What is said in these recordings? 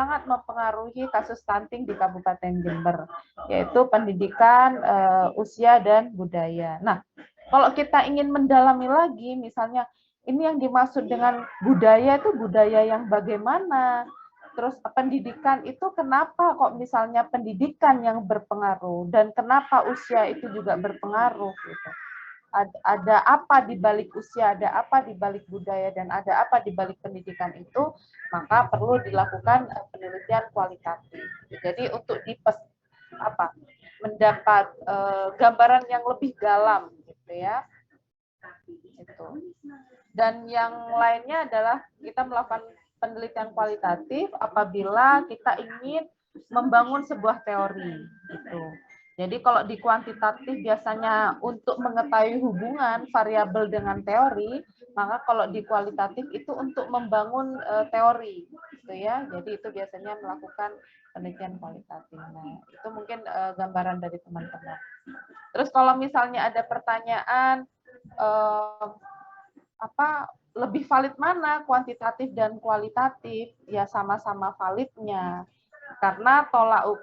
sangat mempengaruhi kasus stunting di Kabupaten Jember, yaitu pendidikan, usia, dan budaya. Nah, kalau kita ingin mendalami lagi, misalnya ini yang dimaksud dengan budaya itu budaya yang bagaimana? Terus pendidikan itu kenapa kok misalnya pendidikan yang berpengaruh dan kenapa usia itu juga berpengaruh gitu. Ada apa di balik usia, ada apa di balik budaya, dan ada apa di balik pendidikan itu, maka perlu dilakukan penelitian kualitatif. Jadi untuk mendapat gambaran yang lebih dalam gitu ya. Itu. Dan yang lainnya adalah kita melakukan penelitian kualitatif apabila kita ingin membangun sebuah teori gitu. Jadi kalau di kuantitatif biasanya untuk mengetahui hubungan variabel dengan teori, maka kalau di kualitatif itu untuk membangun teori gitu ya. Jadi itu biasanya melakukan penelitian kualitatif. Nah, itu mungkin gambaran dari teman-teman. Terus kalau misalnya ada pertanyaan lebih valid mana kuantitatif dan kualitatif, ya sama-sama validnya. Karena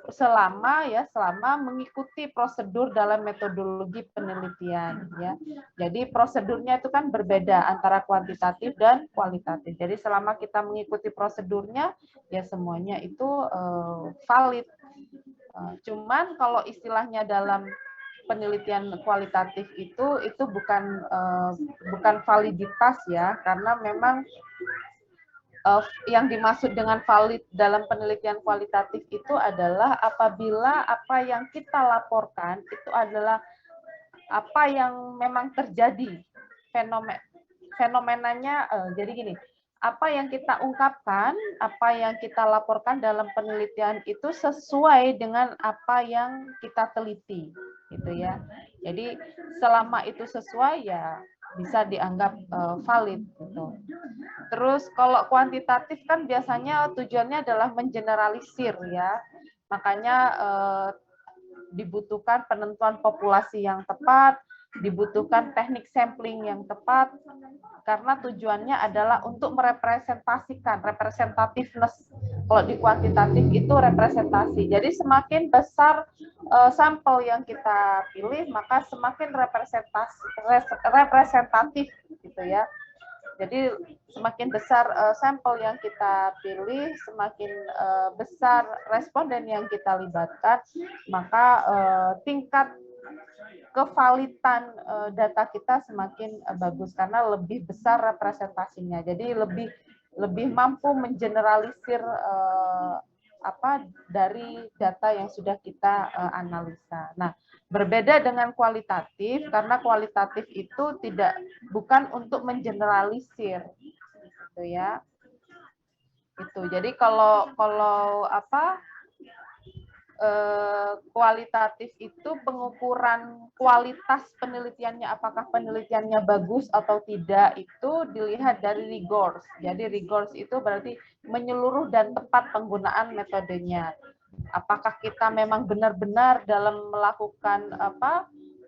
selama mengikuti prosedur dalam metodologi penelitian ya. Jadi prosedurnya itu kan berbeda antara kuantitatif dan kualitatif. Jadi selama kita mengikuti prosedurnya ya semuanya itu valid. Cuman kalau istilahnya dalam penelitian kualitatif itu bukan validitas ya, karena memang yang dimaksud dengan valid dalam penelitian kualitatif itu adalah apabila apa yang kita laporkan itu adalah apa yang memang terjadi, fenomenanya. Jadi gini, apa yang kita ungkapkan, apa yang kita laporkan dalam penelitian itu sesuai dengan apa yang kita teliti, gitu ya. Jadi selama itu sesuai ya bisa dianggap valid gitu. Terus kalau kuantitatif kan biasanya tujuannya adalah mengeneralisir ya. Makanya dibutuhkan penentuan populasi yang tepat, dibutuhkan teknik sampling yang tepat, karena tujuannya adalah untuk merepresentasikan, representativeness. Kalau di kuantitatif itu representasi. Jadi semakin besar sampel yang kita pilih, maka semakin representatif gitu ya. Jadi semakin besar sampel yang kita pilih, semakin besar responden yang kita libatkan, maka tingkat kevalitan data kita semakin bagus karena lebih besar representasinya. Jadi lebih mampu mengeneralisir dari data yang sudah kita analisa. Nah, berbeda dengan kualitatif karena kualitatif itu bukan untuk mengeneralisir, gitu ya. Itu. Jadi kalau kualitatif itu pengukuran kualitas penelitiannya, apakah penelitiannya bagus atau tidak, itu dilihat dari rigors. Jadi rigors itu berarti menyeluruh dan tepat penggunaan metodenya. Apakah kita memang benar-benar dalam melakukan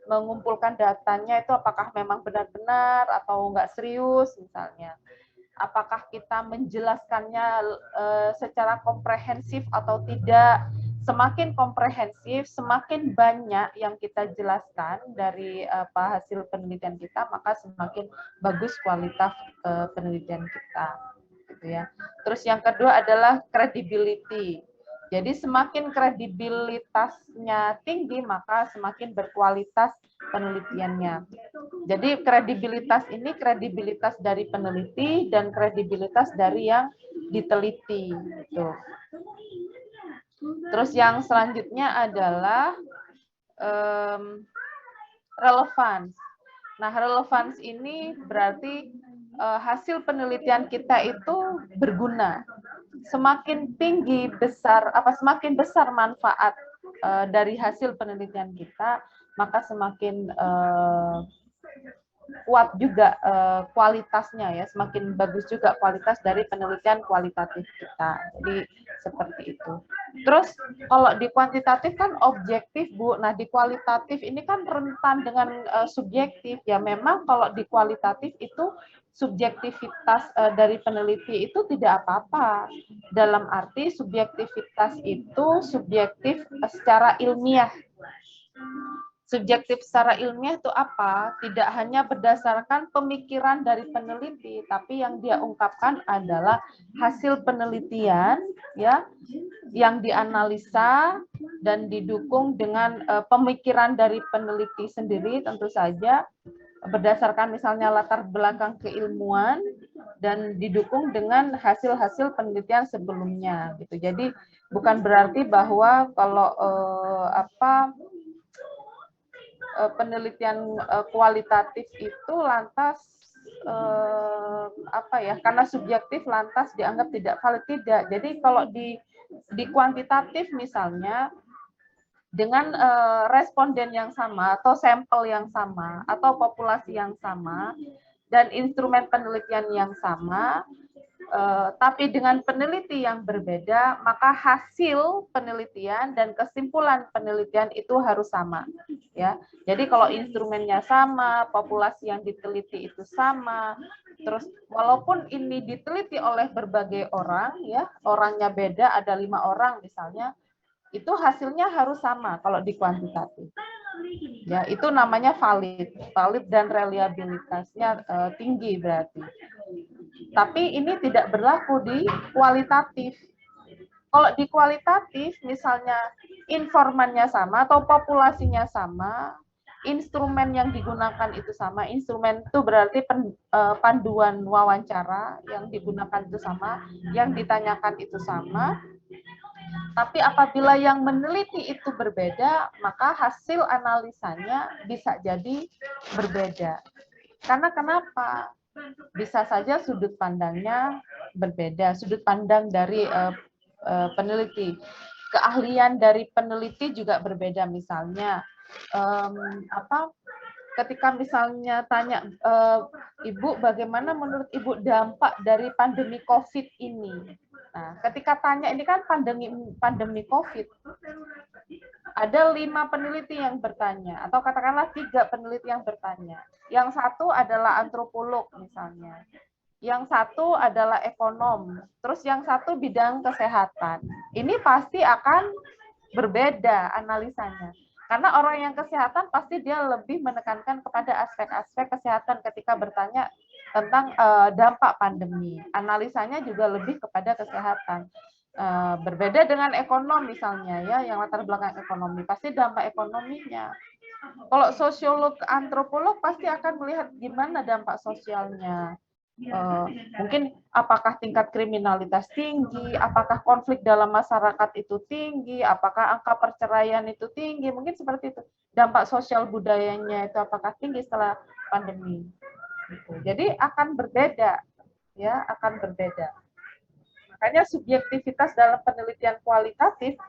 mengumpulkan datanya itu apakah memang benar-benar atau enggak serius misalnya. Apakah kita menjelaskannya secara komprehensif atau tidak. Semakin komprehensif, semakin banyak yang kita jelaskan dari hasil penelitian kita, maka semakin bagus kualitas penelitian kita, gitu ya. Terus yang kedua adalah credibility. Jadi semakin kredibilitasnya tinggi, maka semakin berkualitas penelitiannya. Jadi kredibilitas ini kredibilitas dari peneliti dan kredibilitas dari yang diteliti, gitu. Terus yang selanjutnya adalah relevance. Nah, relevance ini berarti hasil penelitian kita itu berguna. Semakin tinggi semakin besar manfaat dari hasil penelitian kita, maka semakin kuat juga kualitasnya ya, semakin bagus juga kualitas dari penelitian kualitatif kita. Jadi seperti itu. Terus kalau di kuantitatif kan objektif, Bu. Nah, di kualitatif ini kan rentan dengan subjektif. Ya memang kalau di kualitatif itu subjektivitas dari peneliti itu tidak apa-apa. Dalam arti subjektivitas itu subjektif secara ilmiah. Subjektif secara ilmiah itu apa? Tidak hanya berdasarkan pemikiran dari peneliti, tapi yang dia ungkapkan adalah hasil penelitian ya yang dianalisa dan didukung dengan pemikiran dari peneliti sendiri tentu saja berdasarkan misalnya latar belakang keilmuan dan didukung dengan hasil-hasil penelitian sebelumnya gitu. Jadi bukan berarti bahwa kalau penelitian kualitatif itu lantas karena subjektif lantas dianggap tidak valid, tidak. Jadi kalau di kuantitatif misalnya dengan responden yang sama atau sampel yang sama atau populasi yang sama dan instrumen penelitian yang sama, tapi dengan peneliti yang berbeda, maka hasil penelitian dan kesimpulan penelitian itu harus sama. Ya, jadi kalau instrumennya sama, populasi yang diteliti itu sama, terus walaupun ini diteliti oleh berbagai orang, ya orangnya beda, ada 5 orang misalnya, itu hasilnya harus sama kalau di kuantitatif. Ya, itu namanya valid dan reliabilitasnya tinggi berarti. Tapi ini tidak berlaku di kualitatif. Kalau di kualitatif, misalnya informannya sama atau populasinya sama, instrumen yang digunakan itu sama. Instrumen itu berarti panduan wawancara yang digunakan itu sama, yang ditanyakan itu sama. Tapi apabila yang meneliti itu berbeda, maka hasil analisanya bisa jadi berbeda. Karena kenapa? Bisa saja sudut pandangnya berbeda, sudut pandang dari peneliti. Keahlian dari peneliti juga berbeda, misalnya ketika misalnya tanya Ibu bagaimana menurut Ibu dampak dari pandemi COVID ini. Nah, ketika tanya ini kan pandemi COVID, ada 5 peneliti yang bertanya, atau katakanlah 3 peneliti yang bertanya. Yang satu adalah antropolog misalnya, yang satu adalah ekonom, terus yang satu bidang kesehatan. Ini pasti akan berbeda analisanya. Karena orang yang kesehatan pasti dia lebih menekankan kepada aspek-aspek kesehatan ketika bertanya tentang dampak pandemi. Analisanya juga lebih kepada kesehatan. Berbeda dengan ekonom misalnya ya, yang latar belakang ekonomi, pasti dampak ekonominya. Kalau sosiolog, antropolog pasti akan melihat gimana dampak sosialnya. Mungkin apakah tingkat kriminalitas tinggi, apakah konflik dalam masyarakat itu tinggi, apakah angka perceraian itu tinggi, mungkin seperti itu. Dampak sosial budayanya itu apakah tinggi setelah pandemi. Jadi akan berbeda, ya akan berbeda. Makanya subjektivitas dalam penelitian kualitatif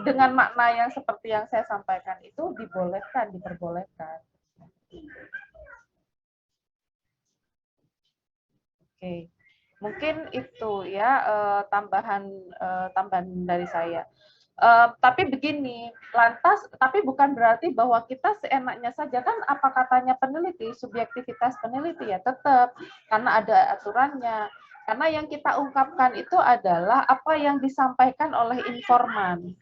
dengan makna yang seperti yang saya sampaikan itu diperbolehkan. Oke, mungkin itu ya tambahan dari saya. Tapi begini, lantas, tapi bukan berarti bahwa kita seenaknya saja kan apa katanya peneliti, subjektivitas peneliti ya tetap, karena ada aturannya. Karena yang kita ungkapkan itu adalah apa yang disampaikan oleh informan.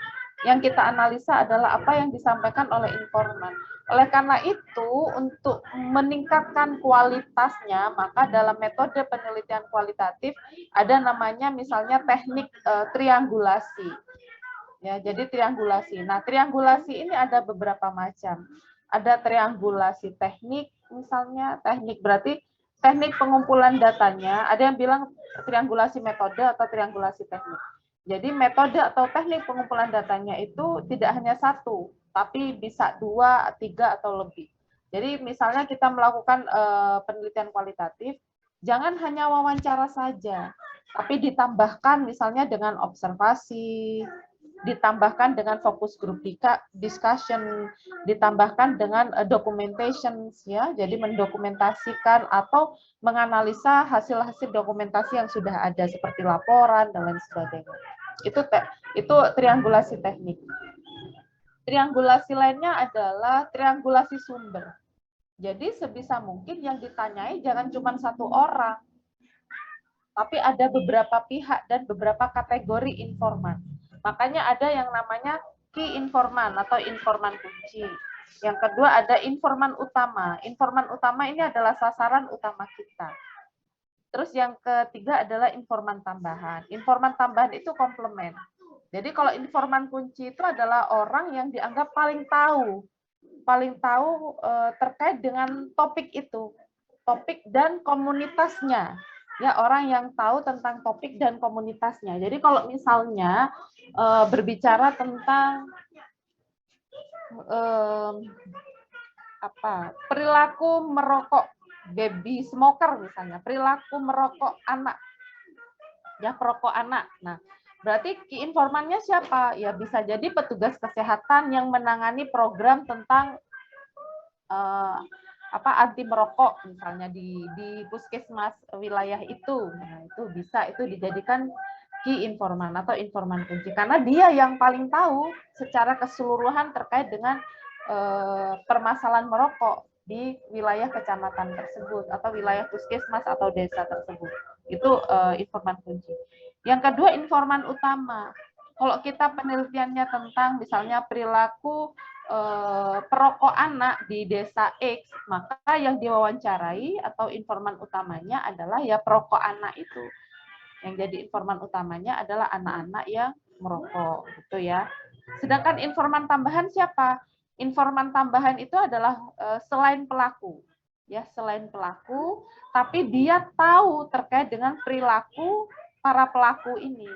Yang kita analisa adalah apa yang disampaikan oleh informan. Oleh karena itu, untuk meningkatkan kualitasnya, maka dalam metode penelitian kualitatif ada namanya misalnya teknik triangulasi. Ya, jadi triangulasi. Nah, triangulasi ini ada beberapa macam. Ada triangulasi teknik, misalnya teknik berarti teknik pengumpulan datanya. Ada yang bilang triangulasi metode atau triangulasi teknik. Jadi metode atau teknik pengumpulan datanya itu tidak hanya satu, tapi bisa 2, 3 atau lebih. Jadi misalnya kita melakukan penelitian kualitatif, jangan hanya wawancara saja, tapi ditambahkan misalnya dengan observasi, ditambahkan dengan fokus group discussion, ditambahkan dengan documentation ya, jadi mendokumentasikan atau menganalisa hasil-hasil dokumentasi yang sudah ada seperti laporan dan lain sebagainya. Itu triangulasi teknik. Triangulasi lainnya adalah triangulasi sumber. Jadi sebisa mungkin yang ditanyai jangan cuma satu orang, tapi ada beberapa pihak dan beberapa kategori informan. Makanya ada yang namanya key informan atau informan kunci. Yang kedua ada informan utama. Informan utama ini adalah sasaran utama kita. Terus yang ketiga adalah informan tambahan. Informan tambahan itu komplement. Jadi kalau informan kunci itu adalah orang yang dianggap paling tahu terkait dengan topik itu, topik dan komunitasnya. Ya, orang yang tahu tentang topik dan komunitasnya. Jadi kalau misalnya berbicara tentang perilaku merokok baby smoker misalnya, perilaku merokok anak, ya perokok anak. Nah, berarti key informannya siapa? Ya bisa jadi petugas kesehatan yang menangani program tentang anti merokok misalnya di puskesmas wilayah itu. Nah, itu bisa dijadikan key informan atau informan kunci karena dia yang paling tahu secara keseluruhan terkait dengan permasalahan merokok di wilayah kecamatan tersebut atau wilayah puskesmas atau desa tersebut. Itu informan kunci. Yang kedua, informan utama. Kalau kita penelitiannya tentang misalnya perilaku perokok anak di desa X, maka yang diwawancarai atau informan utamanya adalah ya perokok anak itu. Yang jadi informan utamanya adalah anak-anak yang merokok, gitu ya. Sedangkan informan tambahan siapa? Informan tambahan itu adalah selain pelaku, ya selain pelaku, tapi dia tahu terkait dengan perilaku para pelaku ini.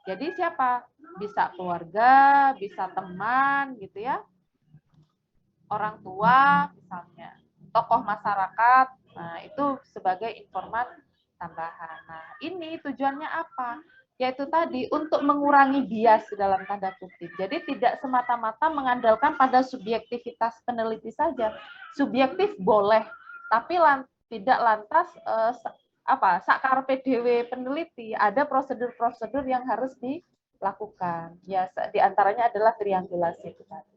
Jadi siapa? Bisa keluarga, bisa teman, gitu ya, orang tua misalnya, tokoh masyarakat. Nah, itu sebagai informan tambahan. Nah, ini tujuannya apa? Yaitu tadi untuk mengurangi bias dalam tanda kutip. Jadi tidak semata-mata mengandalkan pada subjektivitas peneliti saja. Subjektif boleh, tapi tidak lantas sakar PDW peneliti. Ada prosedur-prosedur yang harus dilakukan. Ya, diantaranya adalah triangulasi itu tadi.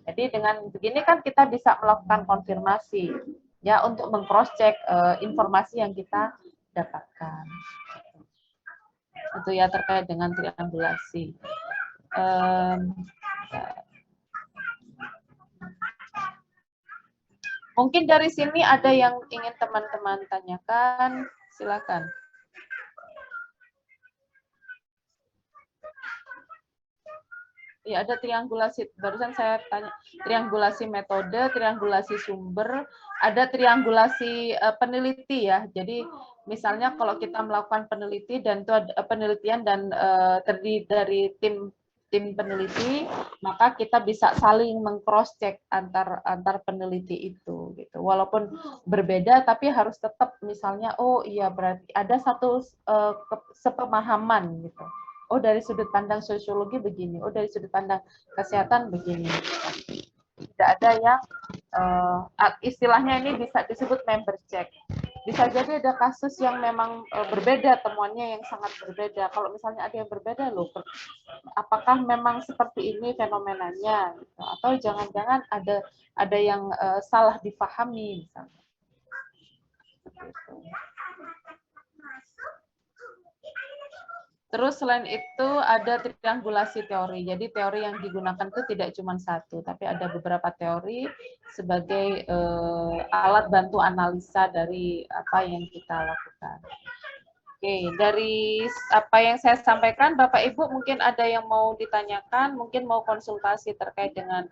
Jadi dengan begini kan kita bisa melakukan konfirmasi ya untuk meng-cross check informasi yang kita dapatkan. Itu ya terkait dengan triangulasi. Mungkin dari sini ada yang ingin teman-teman tanyakan, silakan. Ya, ada triangulasi, barusan saya tanya, triangulasi metode, triangulasi sumber, ada triangulasi peneliti ya. Jadi misalnya kalau kita melakukan peneliti dan itu ada penelitian dan terdiri dari tim peneliti, maka kita bisa saling meng-cross check antar peneliti itu gitu. Walaupun berbeda tapi harus tetap misalnya oh iya berarti ada satu sepemahaman gitu. Oh dari sudut pandang sosiologi begini, oh dari sudut pandang kesehatan begini. Tidak ada yang istilahnya ini bisa disebut member check. Bisa jadi ada kasus yang memang berbeda, temuannya yang sangat berbeda. Kalau misalnya ada yang berbeda loh, apakah memang seperti ini fenomenanya? Gitu. Atau jangan-jangan ada yang salah dipahami misalnya. Gitu. Terus selain itu ada triangulasi teori. Jadi teori yang digunakan itu tidak cuma satu, tapi ada beberapa teori sebagai alat bantu analisa dari apa yang kita lakukan. Oke, dari apa yang saya sampaikan, Bapak Ibu mungkin ada yang mau ditanyakan, mungkin mau konsultasi terkait dengan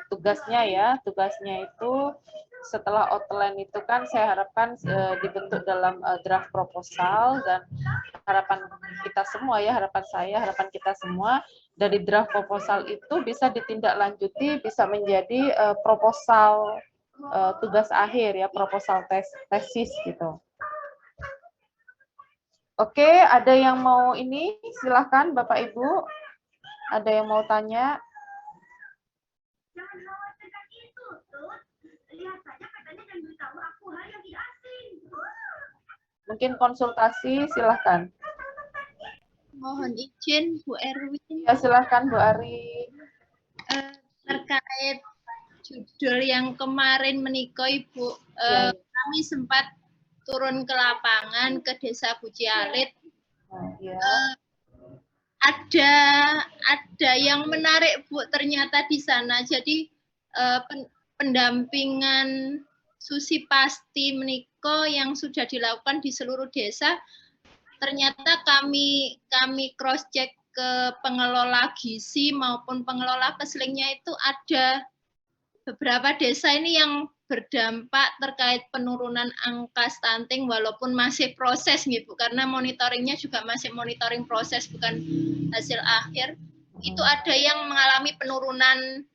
tugasnya ya. Tugasnya itu setelah outline itu kan saya harapkan dibentuk dalam draft proposal dan harapan kita semua ya, harapan saya, harapan kita semua dari draft proposal itu bisa ditindaklanjuti, bisa menjadi proposal tugas akhir ya, proposal tesis gitu. Oke, ada yang mau ini? Silahkan Bapak Ibu. Ada yang mau tanya? Mungkin konsultasi, silahkan. Mohon izin Bu Erwin, Ya, silahkan Bu Ari. terkait judul yang kemarin menika Ibu, Ya, kami sempat turun ke lapangan ke Desa Bucialit. ya. Ada yang menarik Bu ternyata di sana. Jadi pendampingan Susi Pasti meniko yang sudah dilakukan di seluruh desa, ternyata kami cross check ke pengelola gizi maupun pengelola keselingnya itu ada beberapa desa ini yang berdampak terkait penurunan angka stunting walaupun masih proses gitu, karena monitoringnya juga masih monitoring proses bukan hasil akhir. Itu ada yang mengalami penurunan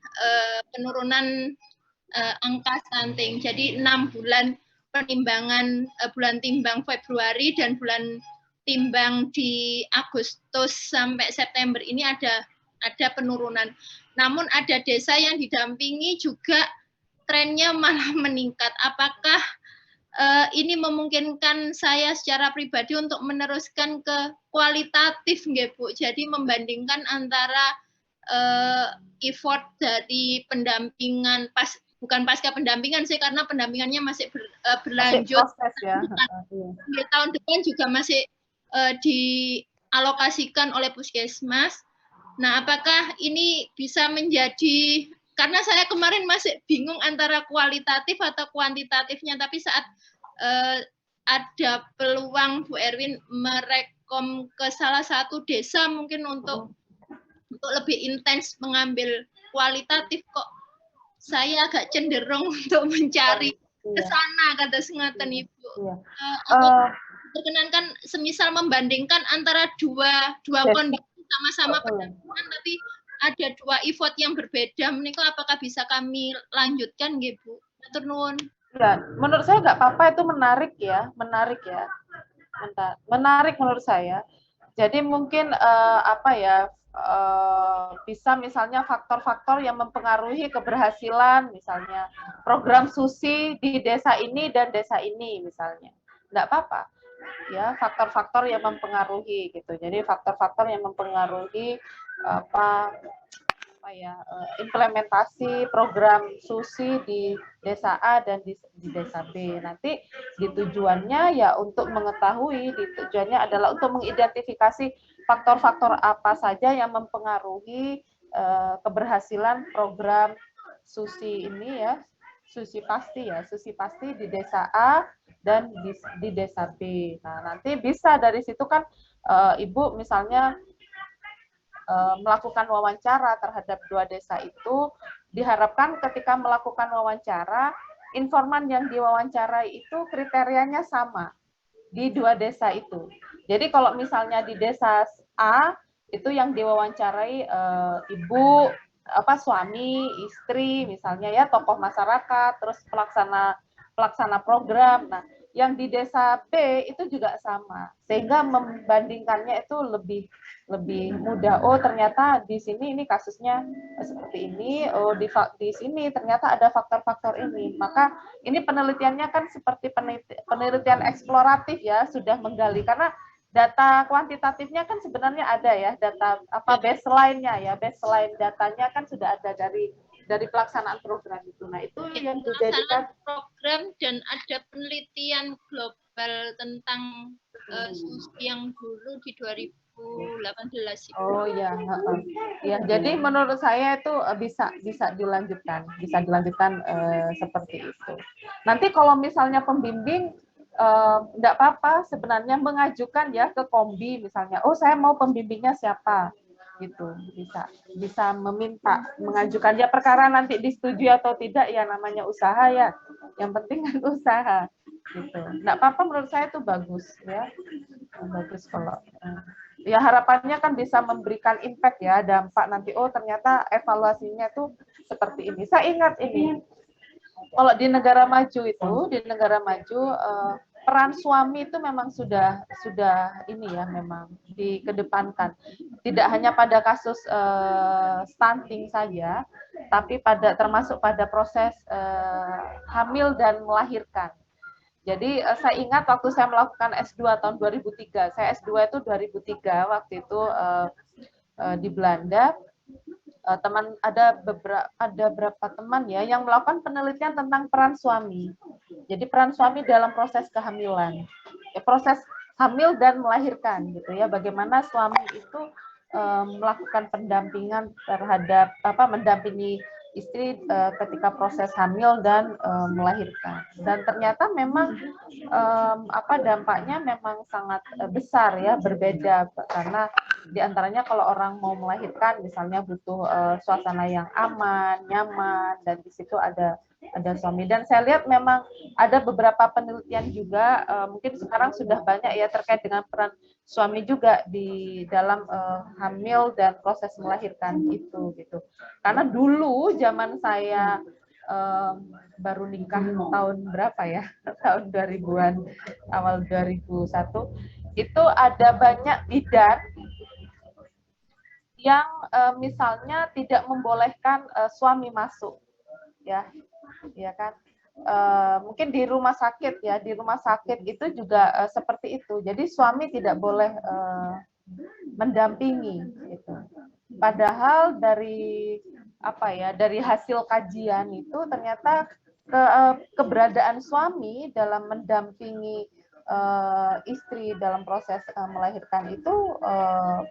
angka stunting. Jadi 6 bulan penimbangan, bulan timbang Februari dan bulan timbang di Agustus sampai September ini ada penurunan. Namun ada desa yang didampingi juga trennya malah meningkat. Apakah ini memungkinkan saya secara pribadi untuk meneruskan ke kualitatif nggih Bu? Jadi membandingkan antara effort dari pendampingan bukan pasca pendampingan sih, karena pendampingannya masih berlanjut. Masih proses ya. Di tahun depan juga masih dialokasikan oleh Puskesmas. Nah, apakah ini bisa menjadi, karena saya kemarin masih bingung antara kualitatif atau kuantitatifnya, tapi saat ada peluang Bu Erwin merekom ke salah satu desa mungkin untuk lebih intens mengambil kualitatif, kok saya agak cenderung untuk mencari ke sana, kata sengatan Ibu. Perkenankan semisal membandingkan antara dua kondisi sama-sama pendampingan tapi ada dua effort yang berbeda, menikah apakah bisa kami lanjutkan nggih Bu? Matur nuwun. Ya, menurut saya nggak apa-apa, itu menarik ya. Menarik menurut saya. Jadi mungkin bisa misalnya faktor-faktor yang mempengaruhi keberhasilan, misalnya program SUSI di desa ini dan desa ini misalnya. Nggak apa-apa. Ya, faktor-faktor yang mempengaruhi gitu. Jadi faktor-faktor yang mempengaruhi implementasi program SUSI di desa A dan di desa B. Nanti di tujuannya ya untuk mengetahui, di tujuannya adalah untuk mengidentifikasi faktor-faktor apa saja yang mempengaruhi keberhasilan program SUSI ini ya, SUSI pasti di desa A dan di desa B. Nah, nanti bisa dari situ kan Ibu misalnya melakukan wawancara terhadap dua desa itu, diharapkan ketika melakukan wawancara, informan yang diwawancarai itu kriterianya sama di dua desa itu. Jadi kalau misalnya di desa A itu yang diwawancarai ibu, suami, istri misalnya ya, tokoh masyarakat, terus pelaksana program. Nah, yang di desa B itu juga sama, sehingga membandingkannya itu lebih mudah. Oh, ternyata di sini ini kasusnya seperti ini. Oh, di sini ternyata ada faktor-faktor ini. Maka ini penelitiannya kan seperti penelitian eksploratif ya, sudah menggali, karena data kuantitatifnya kan sebenarnya ada ya, data baseline-nya ya, baseline datanya kan sudah ada dari pelaksanaan program itu. Nah, itu yang dijadikan program, dan ada penelitian global tentang SUSI yang dulu di 2018. Oh ya, ya. Jadi menurut saya itu bisa dilanjutkan seperti itu. Nanti kalau misalnya pembimbing enggak apa-apa sebenarnya mengajukan ya ke Kombi misalnya. Oh, saya mau pembimbingnya siapa? Gitu. Bisa meminta, mengajukan, ya perkara nanti disetujui atau tidak ya namanya usaha ya. Yang penting kan usaha gitu. Enggak apa-apa, menurut saya itu bagus ya. Bagus kalau ya harapannya kan bisa memberikan impact ya, dampak nanti, oh ternyata evaluasinya tuh seperti ini. Saya ingat ini, kalau di negara maju peran suami itu memang sudah ini ya, memang dikedepankan. Tidak hanya pada kasus stunting saja, tapi termasuk pada proses hamil dan melahirkan. Jadi saya ingat waktu saya melakukan S2 tahun 2003, saya S2 itu 2003 waktu itu di Belanda. Ada beberapa teman ya yang melakukan penelitian tentang peran suami. Jadi peran suami dalam proses kehamilan, proses hamil dan melahirkan gitu ya. Bagaimana suami itu melakukan pendampingan terhadap mendampingi istri ketika proses hamil dan melahirkan. Dan ternyata memang dampaknya memang sangat besar ya, berbeda karena diantaranya kalau orang mau melahirkan misalnya butuh suasana yang aman, nyaman, dan di situ ada suami. Dan saya lihat memang ada beberapa penelitian juga mungkin sekarang sudah banyak ya terkait dengan peran suami juga di dalam hamil dan proses melahirkan itu gitu. Karena dulu zaman saya baru nikah tahun berapa ya? Tahun 2000-an, awal 2001, itu ada banyak bidan yang misalnya tidak membolehkan suami masuk, ya kan. Mungkin di rumah sakit ya, di rumah sakit itu juga seperti itu. Jadi suami tidak boleh mendampingi gitu. Padahal dari dari hasil kajian itu ternyata keberadaan suami dalam mendampingi istri dalam proses melahirkan itu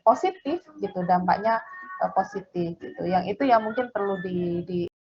positif gitu, dampaknya positif gitu. Yang itu yang mungkin perlu di